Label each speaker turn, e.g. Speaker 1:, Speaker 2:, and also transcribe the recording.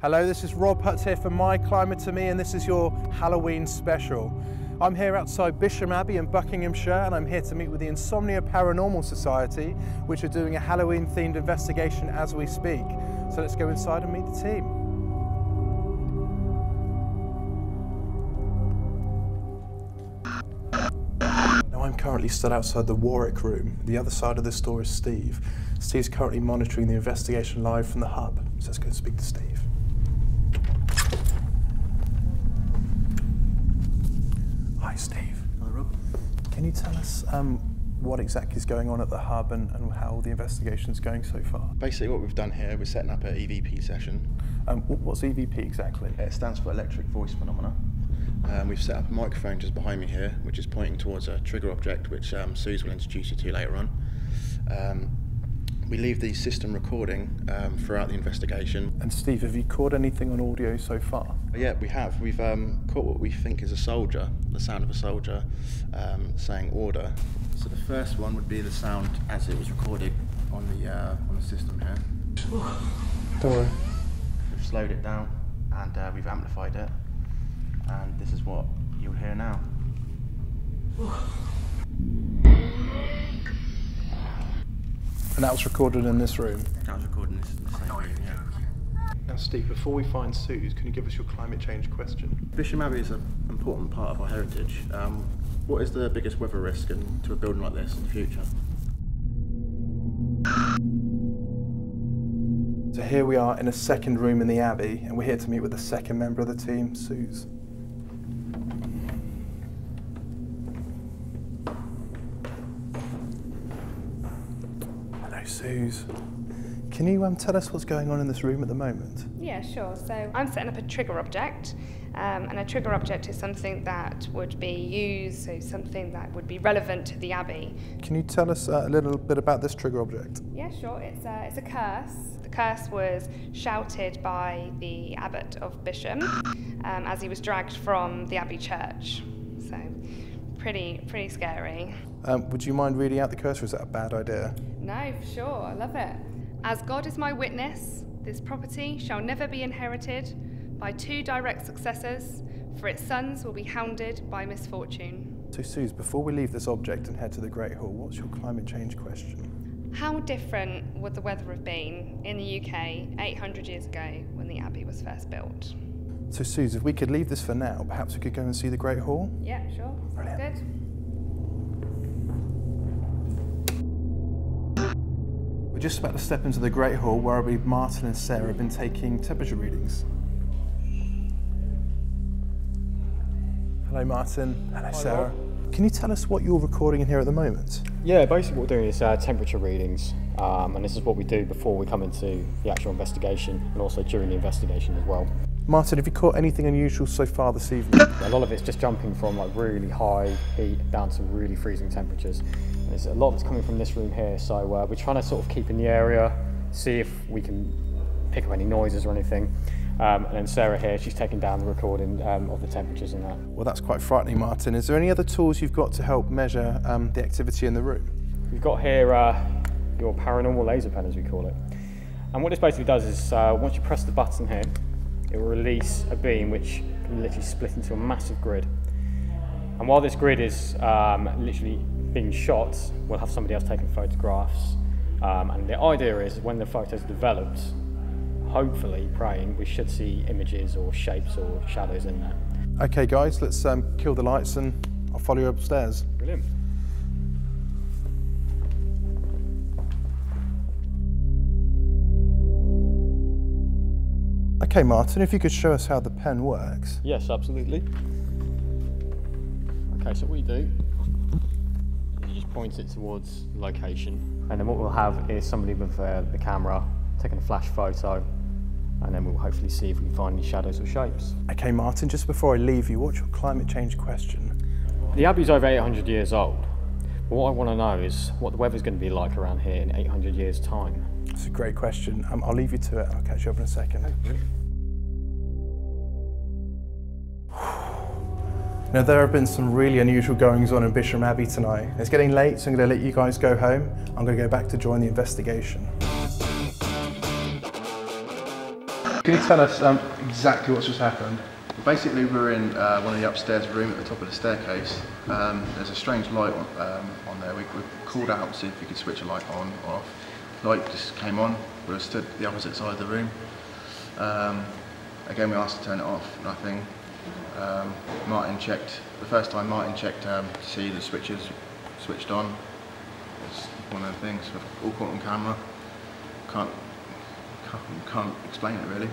Speaker 1: Hello, this is Rob Hutz here for My Climate to Me, and this is your Halloween special. I'm here outside Bisham Abbey in Buckinghamshire, and I'm here to meet with the Insomnia Paranormal Society, which are doing a Halloween themed investigation as we speak. So let's go inside and meet the team. Now I'm currently stood outside the Warwick room. The other side of this door is Steve. Steve's currently monitoring the investigation live from the hub. So let's go and speak to Steve. Hi Steve.
Speaker 2: Hi Rob.
Speaker 1: Can you tell us what exactly is going on at the hub and how the investigation is going so far?
Speaker 2: Basically what we've done here, we're setting up an EVP session.
Speaker 1: What's EVP exactly?
Speaker 2: It stands for Electric Voice Phenomena. We've set up a microphone just behind me here, which is pointing towards a trigger object, which Suze will introduce you to later on. We leave the system recording throughout the investigation.
Speaker 1: And Steve, have you caught anything on audio so far?
Speaker 2: Yeah, we have. We've caught what we think is a soldier, the sound of a soldier saying order. So the first one would be the sound as it was recorded on the system here.
Speaker 1: Don't worry.
Speaker 2: We've slowed it down and we've amplified it, and this is what you'll hear now.
Speaker 1: And that was recorded in this room?
Speaker 2: That was recorded in the same room, yeah.
Speaker 1: Now Steve, before we find Suze, can you give us your climate change question?
Speaker 2: Bisham Abbey is an important part of our heritage. What is the biggest weather risk to a building like this in the future?
Speaker 1: So here we are in a second room in the Abbey, and we're here to meet with the second member of the team, Suze. Hello Suze. Can you tell us what's going on in this room at the moment?
Speaker 3: Yeah, sure. So I'm setting up a trigger object, and a trigger object is something that would be used, so something that would be relevant to the Abbey.
Speaker 1: Can you tell us a little bit about this trigger object?
Speaker 3: Yeah, sure. It's a curse. The curse was shouted by the abbot of Bisham as he was dragged from the Abbey church. So pretty scary.
Speaker 1: Would you mind reading out the curse, or is that a bad idea?
Speaker 3: No, for sure. I love it. As God is my witness, this property shall never be inherited by two direct successors, for its sons will be hounded by misfortune.
Speaker 1: So Suze, before we leave this object and head to the Great Hall, what's your climate change question?
Speaker 3: How different would the weather have been in the UK 800 years ago when the Abbey was first built?
Speaker 1: So Suze, if we could leave this for now, perhaps we could go and see the Great Hall?
Speaker 3: Yeah, sure. Sounds good.
Speaker 1: We're just about to step into the Great Hall, where I believe Martin and Sarah have been taking temperature readings. Hello Martin. Hello Sarah. Can you tell us what you're recording in here at the moment?
Speaker 4: Yeah, basically what we're doing is temperature readings, and this is what we do before we come into the actual investigation, and also during the investigation as well.
Speaker 1: Martin, have you caught anything unusual so far this evening?
Speaker 4: A lot of it's just jumping from like really high heat down to really freezing temperatures. And there's a lot that's coming from this room here, so we're trying to sort of keep in the area, see if we can pick up any noises or anything. And then Sarah here, she's taking down the recording of the temperatures and that.
Speaker 1: Well, that's quite frightening, Martin. Is there any other tools you've got to help measure the activity in the room?
Speaker 4: We've got here your paranormal laser pen, as we call it. And what this basically does is, once you press the button here, it will release a beam which can literally split into a massive grid. And while this grid is literally being shot, we'll have somebody else taking photographs. And the idea is when the photo's developed, hopefully, praying, we should see images or shapes or shadows in there.
Speaker 1: Okay guys, let's kill the lights and I'll follow you upstairs.
Speaker 4: Brilliant.
Speaker 1: Okay Martin, if you could show us how the pen works.
Speaker 4: Yes, absolutely. Okay, so what you do, you just point it towards location, and then what we'll have is somebody with the camera taking a flash photo, and then we'll hopefully see if we can find any shadows or shapes.
Speaker 1: Okay Martin, just before I leave you, what's your climate change question?
Speaker 4: The Abbey's over 800 years old, but what I want to know is what the weather's going to be like around here in 800 years' time.
Speaker 1: That's a great question. I'll leave you to it. I'll catch you up in a second. Now, there have been some really unusual goings on in Bisham Abbey tonight. It's getting late, so I'm going to let you guys go home. I'm going to go back to join the investigation. Can you tell us exactly what's just happened?
Speaker 2: Basically, we're in one of the upstairs room at the top of the staircase. There's a strange light on there. We called out to see if we could switch a light on or off. Light just came on. We were stood at the opposite side of the room. Again, we asked to turn it off. Nothing. Martin checked. The first time Martin checked to see the switches switched on. It's one of the things. We've all caught on camera. Can't explain it really.